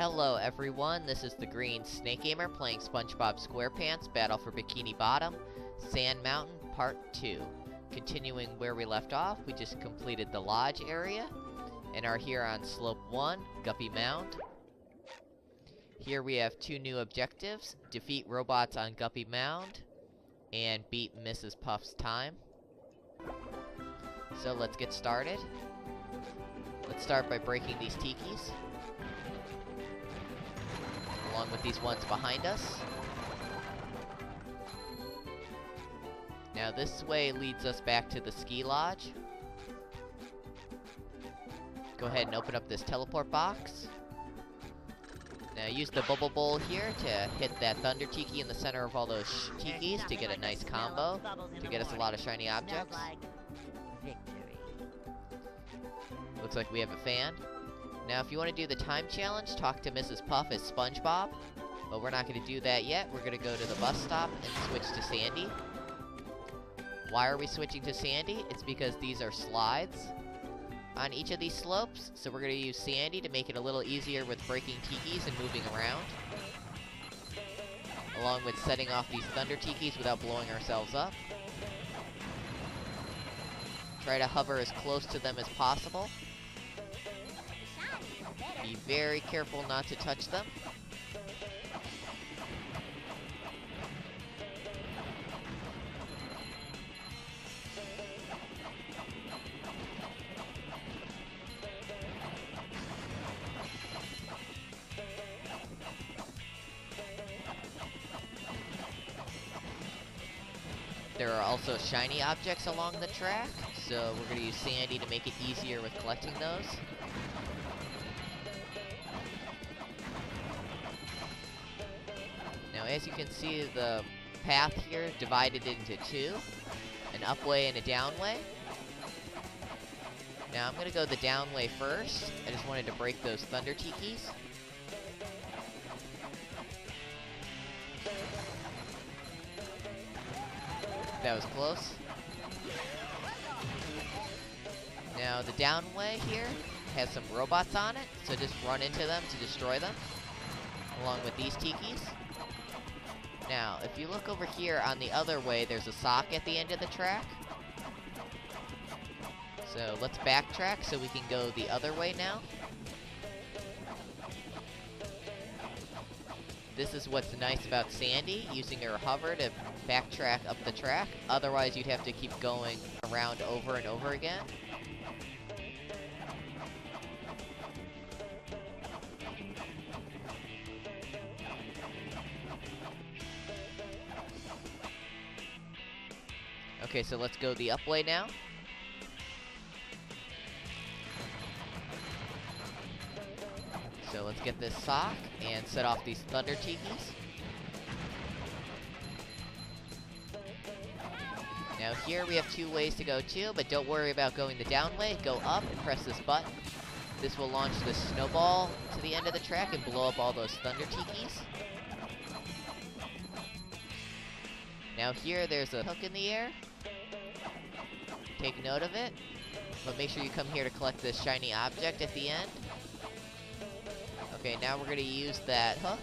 Hello everyone, this is the Green Snake Gamer playing Spongebob Squarepants Battle for Bikini Bottom, Sand Mountain Part 2. Continuing where we left off, we just completed the lodge area, and are here on Slope 1, Guppy Mound. Here we have two new objectives: defeat robots on Guppy Mound, and beat Mrs. Puff's time. So let's get started. Let's start by breaking these tikis, along with these ones behind us. Now this way leads us back to the ski lodge. Go ahead and open up this teleport box. Now use the bubble bowl here to hit that thunder tiki in the center of all those tikis to get a nice combo, to get us a lot of shiny objects. Looks like we have a fan. Now, if you want to do the time challenge, talk to Mrs. Puff as Spongebob. But we're not going to do that yet. We're going to go to the bus stop and switch to Sandy. Why are we switching to Sandy? It's because these are slides on each of these slopes. So we're going to use Sandy to make it a little easier with breaking tikis and moving around, along with setting off these thunder tikis without blowing ourselves up. Try to hover as close to them as possible. Be very careful not to touch them. There are also shiny objects along the track, so we're going to use Sandy to make it easier with collecting those. Now, as you can see, the path here divided into two, an up way and a down way. Now, I'm going to go the down way first. I just wanted to break those thunder tikis. That was close. Now, the down way here has some robots on it, so just run into them to destroy them, along with these tikis. Now, if you look over here on the other way, there's a sock at the end of the track. So let's backtrack so we can go the other way now. This is what's nice about Sandy, using her hover to backtrack up the track. Otherwise, you'd have to keep going around over and over again. Okay, so let's go the up way now. So let's get this sock and set off these thunder tikis. Now here we have two ways to go to, but don't worry about going the down way. Go up and press this button. This will launch the snowball to the end of the track and blow up all those thunder tikis. Now here there's a hook in the air. Take note of it, but make sure you come here to collect this shiny object at the end. Okay, now we're going to use that hook.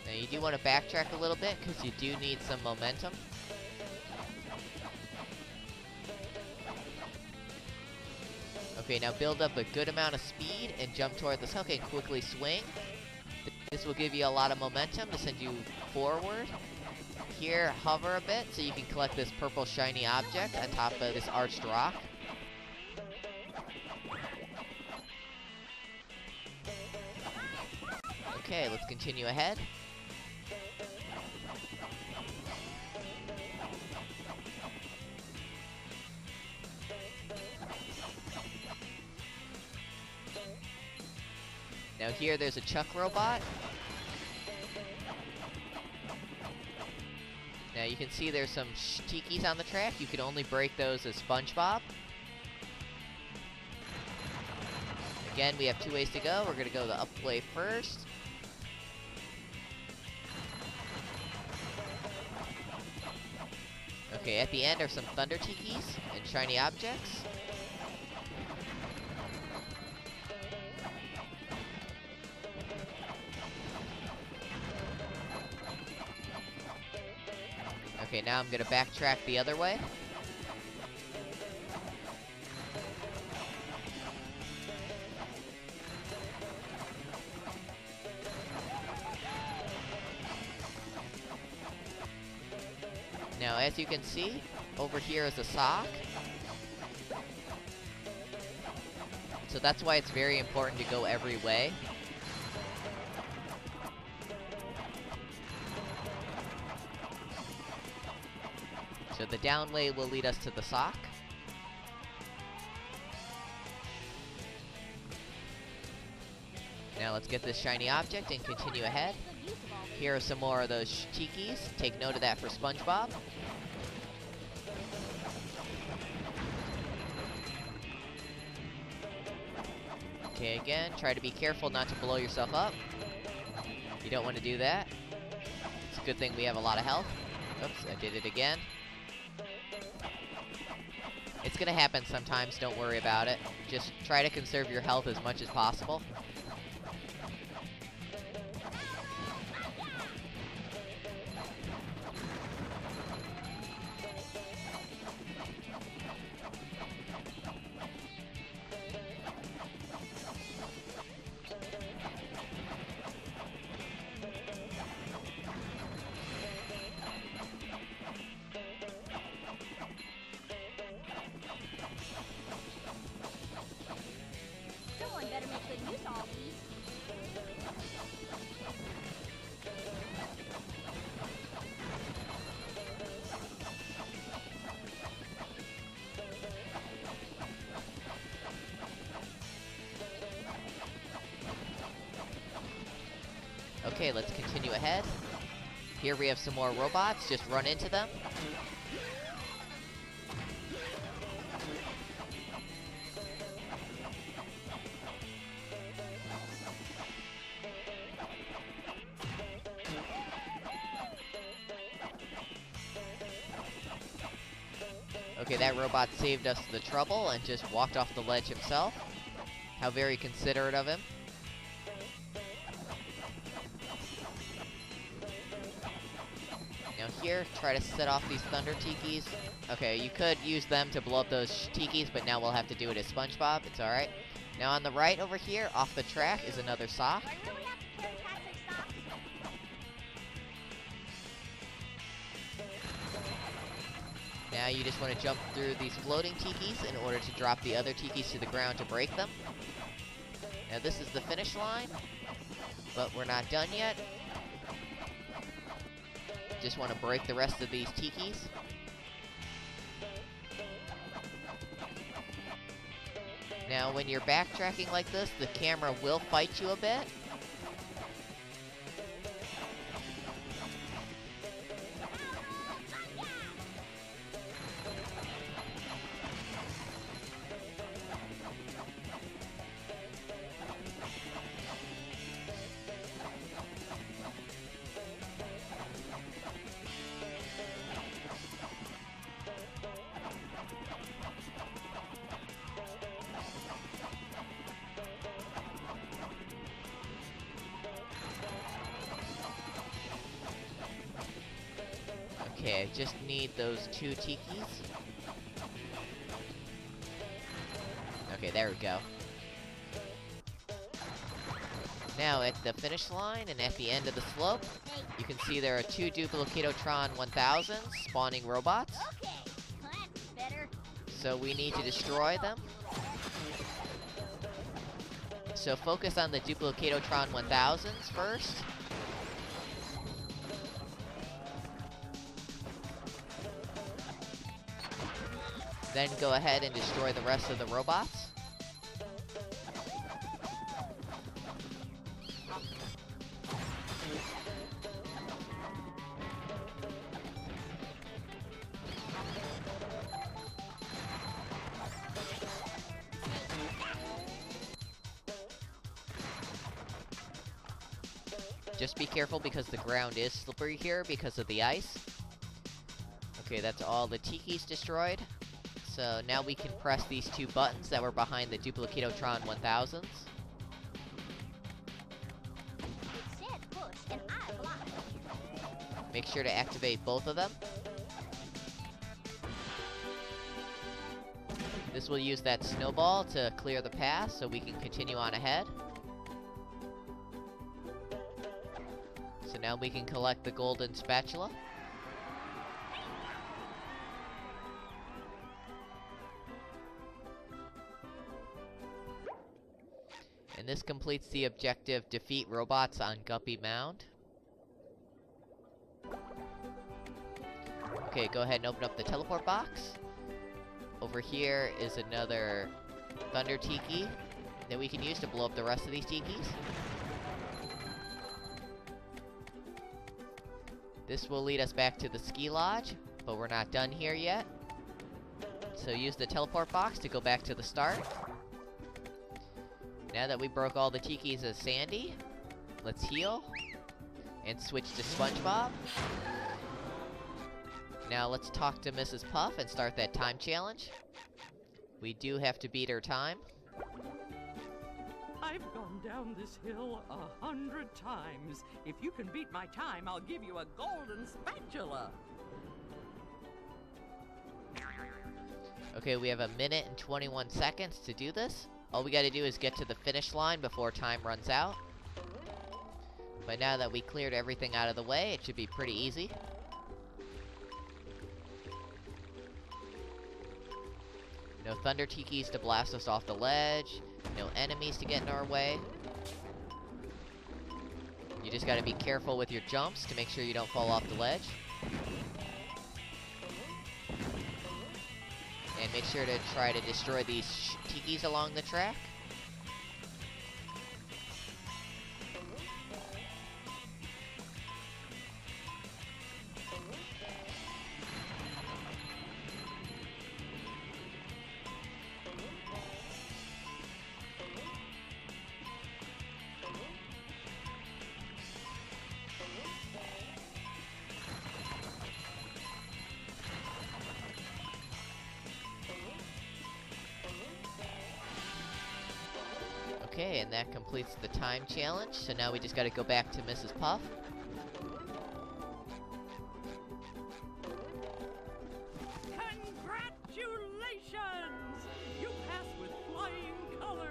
Now you do want to backtrack a little bit, because you do need some momentum. Okay, now build up a good amount of speed and jump toward this hook and quickly swing. This will give you a lot of momentum to send you forward. Here, hover a bit so you can collect this purple shiny object on top of this arched rock. Okay, let's continue ahead. Now here there's a Chuck robot. Now you can see there's some tikis on the track. You can only break those as Spongebob. Again, we have two ways to go. We're going to go the up way first. Okay, at the end are some thunder tikis and shiny objects. Okay, now I'm gonna backtrack the other way. Now, as you can see, over here is a sock. So that's why it's very important to go every way. So the down way will lead us to the sock. Now let's get this shiny object and continue ahead. Here are some more of those tikis. Take note of that for Spongebob. Okay, again, try to be careful not to blow yourself up. You don't want to do that. It's a good thing we have a lot of health. Oops, I did it again. It's gonna happen sometimes, don't worry about it. Just try to conserve your health as much as possible. Better make good use of all these. Okay, let's continue ahead. Here we have some more robots, just run into them. Okay, that robot saved us the trouble and just walked off the ledge himself. How very considerate of him. Now here, try to set off these thunder tikis. Okay, you could use them to blow up those tikis, but now we'll have to do it as Spongebob. It's alright. Now on the right over here, off the track, is another sock. Now you just want to jump through these floating tikis in order to drop the other tikis to the ground to break them. Now this is the finish line, but we're not done yet. Just want to break the rest of these tikis. Now when you're backtracking like this, the camera will fight you a bit. Okay, I just need those 2 tikis. Okay, there we go. Now, at the finish line and at the end of the slope, you can see there are 2 Duplicatotron 1000s spawning robots. Okay, that's better. So we need to destroy them. So focus on the Duplicatotron 1000s first. Then go ahead and destroy the rest of the robots. Just be careful because the ground is slippery here because of the ice. Okay, that's all the tikis destroyed. So now we can press these two buttons that were behind the Duplicatotron 1000s. It said push, and I blocked. Make sure to activate both of them. This will use that snowball to clear the path so we can continue on ahead. So now we can collect the golden spatula. And this completes the objective, defeat robots on Guppy Mound. Okay, go ahead and open up the teleport box. Over here is another Thunder Tiki that we can use to blow up the rest of these Tikis. This will lead us back to the ski lodge, but we're not done here yet. So use the teleport box to go back to the start. Now that we broke all the Tikis as Sandy, let's heal and switch to Spongebob. Now let's talk to Mrs. Puff and start that time challenge. We do have to beat her time. I've gone down this hill 100 times. If you can beat my time, I'll give you a golden spatula. Okay, we have 1 minute and 21 seconds to do this. All we gotta do is get to the finish line before time runs out. But now that we cleared everything out of the way, it should be pretty easy. No Thunder Tikis to blast us off the ledge. No enemies to get in our way. You just gotta be careful with your jumps to make sure you don't fall off the ledge. And make sure to try to destroy these Tikis along the track. Okay, and that completes the time challenge. So now we just gotta go back to Mrs. Puff. Congratulations! You passed with flying colors!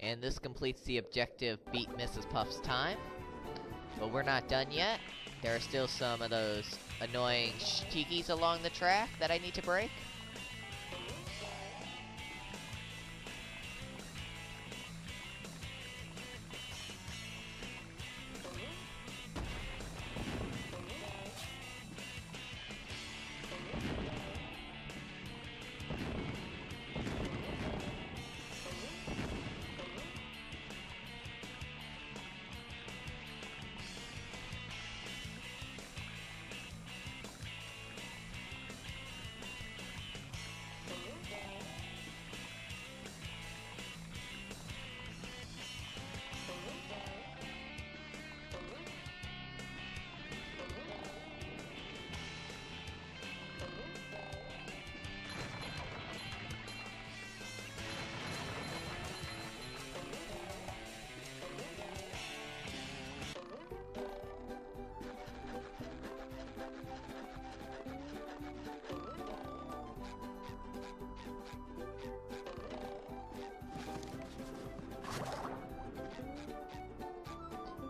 And this completes the objective, beat Mrs. Puff's time. But we're not done yet. There are still some of those annoying Tikis along the track that I need to break.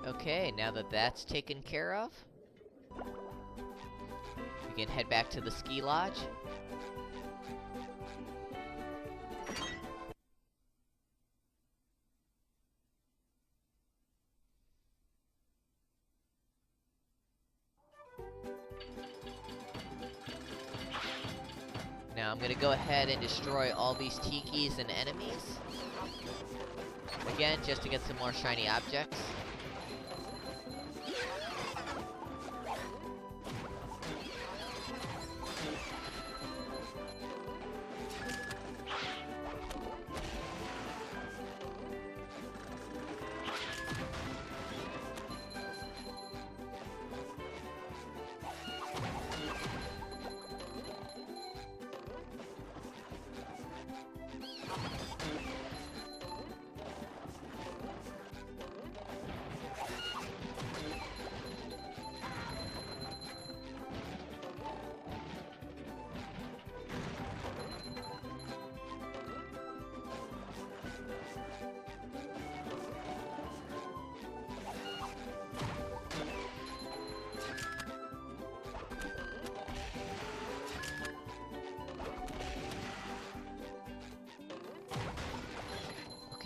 Okay, now that that's taken care of, we can head back to the ski lodge. Now I'm gonna go ahead and destroy all these Tikis and enemies. Again, just to get some more shiny objects.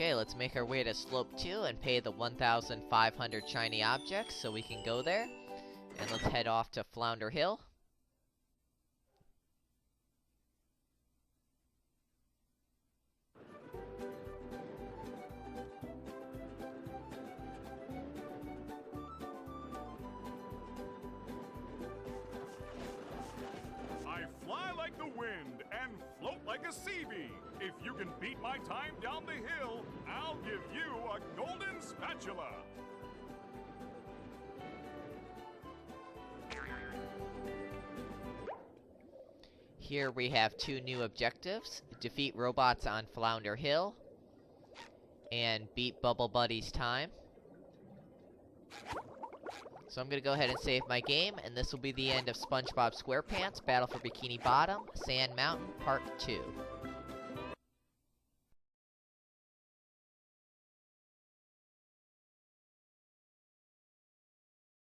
Okay, let's make our way to Slope 2 and pay the 1,500 shiny objects so we can go there. And let's head off to Flounder Hill. I fly like the wind and float like a sea bee. If you can beat my time down the hill, I'll give you a golden spatula. Here we have 2 new objectives. Defeat robots on Flounder Hill. And beat Bubble Buddy's time. So I'm gonna go ahead and save my game, and this will be the end of SpongeBob SquarePants Battle for Bikini Bottom, Sand Mountain, Part 2.